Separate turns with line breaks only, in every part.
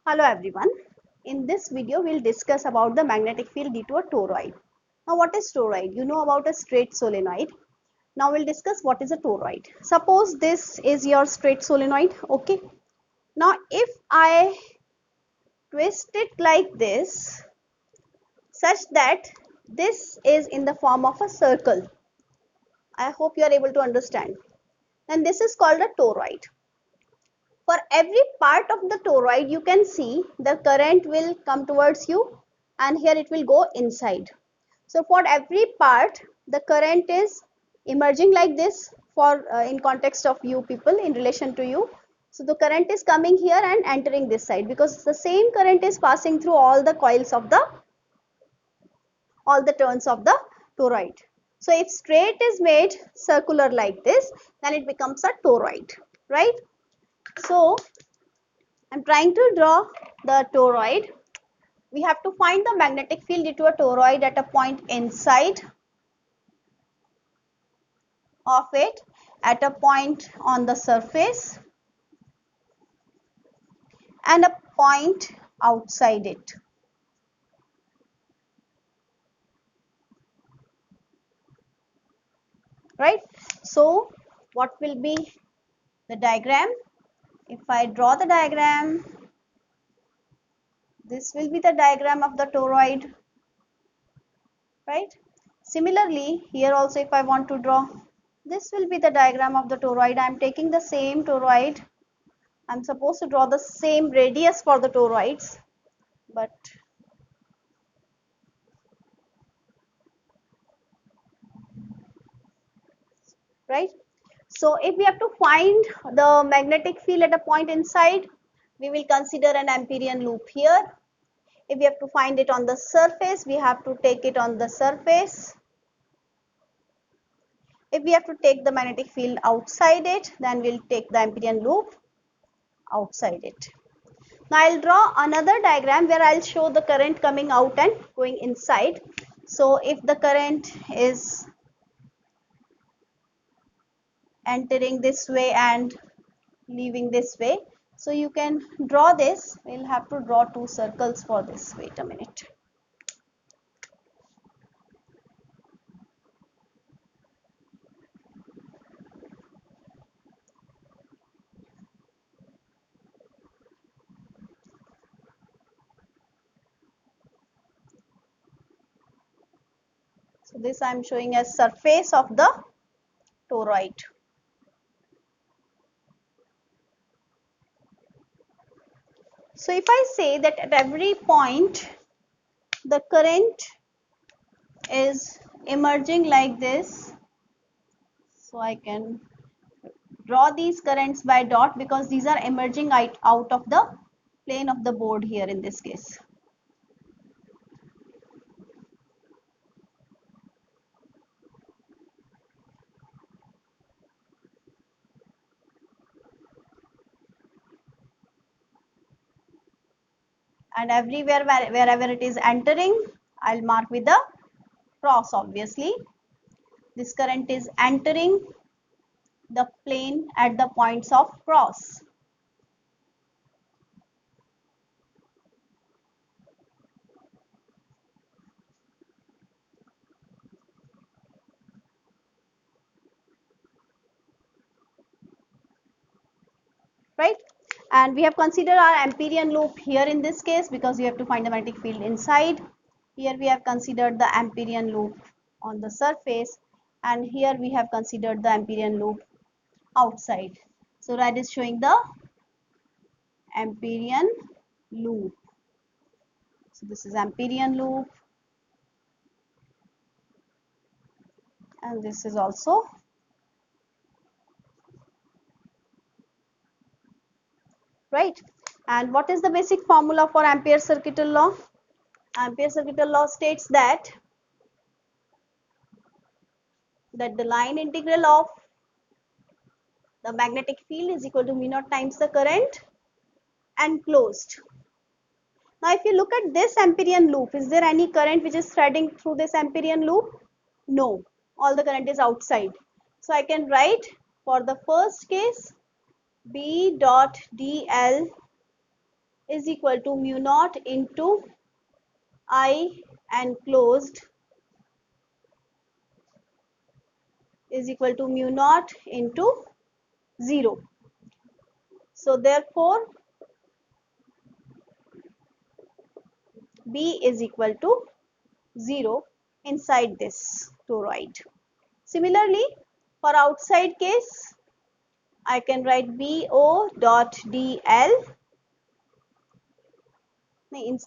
Hello everyone. In this video, we'll discuss about the magnetic field due to a toroid. Now, what is toroid? You know about a straight solenoid. Now, we'll discuss what is a toroid. Suppose this is your straight solenoid. Okay. Now, if I twist it like this, such that this is in the form of a circle, I hope you are able to understand. And this is called a toroid. For every part of the toroid, you can see the current will come towards you and here it will go inside. So for every part, the current is emerging like this for in context of you people in relation to you. So the current is coming here and entering this side because the same current is passing through all the coils of all the turns of the toroid. So if straight is made circular like this, then it becomes a toroid, right? So I'm trying to draw the toroid. We have to find the magnetic field due to a toroid at a point inside of it, at a point on the surface, and a point outside it. Right? So, what will be the diagram? If I draw the diagram, this will be the diagram of the toroid. Right? Similarly, here also if I want to draw, this will be the diagram of the toroid. I am taking the same toroid. I am supposed to draw the same radius for the toroids, but right. So if we have to find the magnetic field at a point inside, we will consider an Amperian loop here. If we have to find it on the surface, we have to take it on the surface. If we have to take the magnetic field outside it, then we'll take the Amperian loop outside it. Now I'll draw another diagram where I'll show the current coming out and going inside. So if the current is entering this way and leaving this way, so you can draw this. We'll have to draw two circles for this. Wait a minute. So this I am showing as surface of the toroid. So if I say that at every point the current is emerging like this, so I can draw these currents by dot because these are emerging out of the plane of the board here in this case. And everywhere wherever it is entering, I'll mark with the cross. Obviously this current is entering the plane at the points of cross. Right? And we have considered our Amperian loop here in this case because we have to find the magnetic field inside. Here we have considered the Amperian loop on the surface, and here we have considered the Amperian loop outside. So that is showing the Amperian loop. So this is Amperian loop, and this is also right. And what is the basic formula for Ampere's circuital law? Ampere's circuital law states that the line integral of the magnetic field is equal to mu naught times the current enclosed. Now if you look at this Amperian loop, is there any current which is threading through this Amperian loop? No, all the current is outside. So I can write for the first case B dot dl is equal to mu naught into I enclosed is equal to mu naught into 0. So therefore B is equal to 0 inside this toroid. Similarly, for outside case, I can write BO dot DL.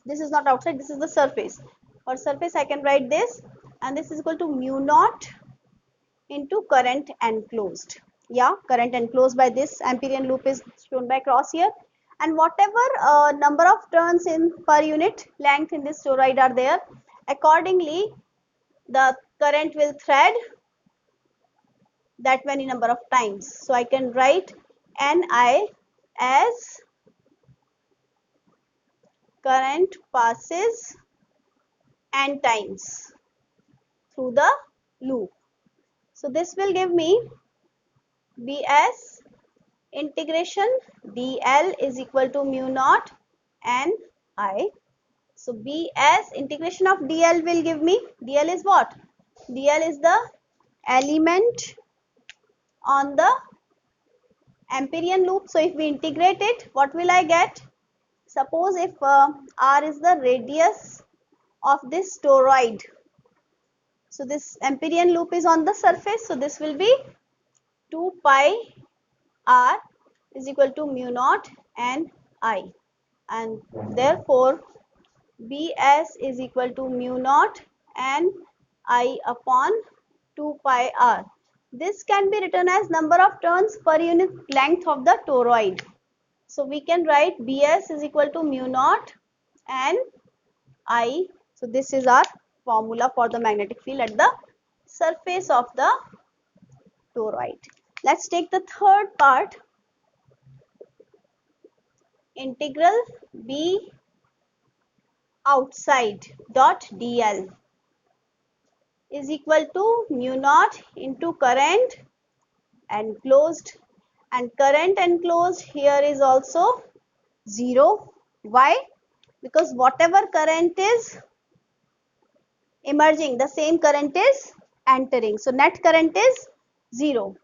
This is not outside, this is the surface. For surface, I can write this, and this is equal to mu naught into current enclosed. Yeah, current enclosed by this Amperian loop is shown by cross here. And whatever number of turns in per unit length in this toroid are there, accordingly the current will thread that many number of times. So I can write Ni as current passes n times through the loop. So this will give me Bs integration dl is equal to mu naught Ni. So Bs integration of dl will give me, dl is what? Dl is the element on the Amperian loop. So if we integrate it, what will I get? Suppose if r is the radius of this toroid. So this Amperian loop is on the surface. So this will be 2 pi r is equal to mu naught Ni. And therefore Bs is equal to mu naught Ni upon 2 pi r. This can be written as number of turns per unit length of the toroid. So we can write Bs is equal to mu naught Ni. So this is our formula for the magnetic field at the surface of the toroid. Let's take the third part. Integral B outside dot dl is equal to mu naught into current enclosed, and current enclosed here is also 0. Why? Because whatever current is emerging, the same current is entering. So net current is 0.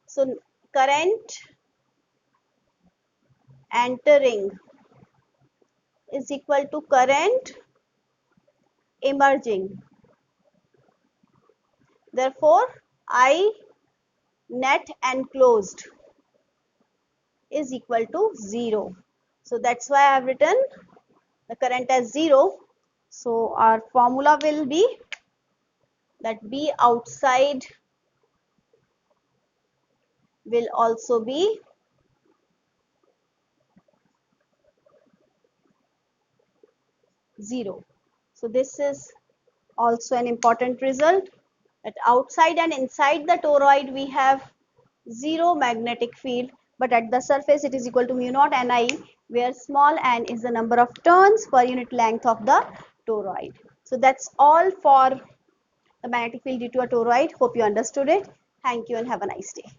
So current entering is equal to current emerging. Therefore, I net enclosed is equal to 0. So that's why I have written the current as 0. So our formula will be that B outside will also be 0. So this is also an important result, that outside and inside the toroid we have 0 magnetic field, but at the surface it is equal to mu naught Ni, where small n is the number of turns per unit length of the toroid. So that's all for the magnetic field due to a toroid. Hope you understood it. Thank you and have a nice day.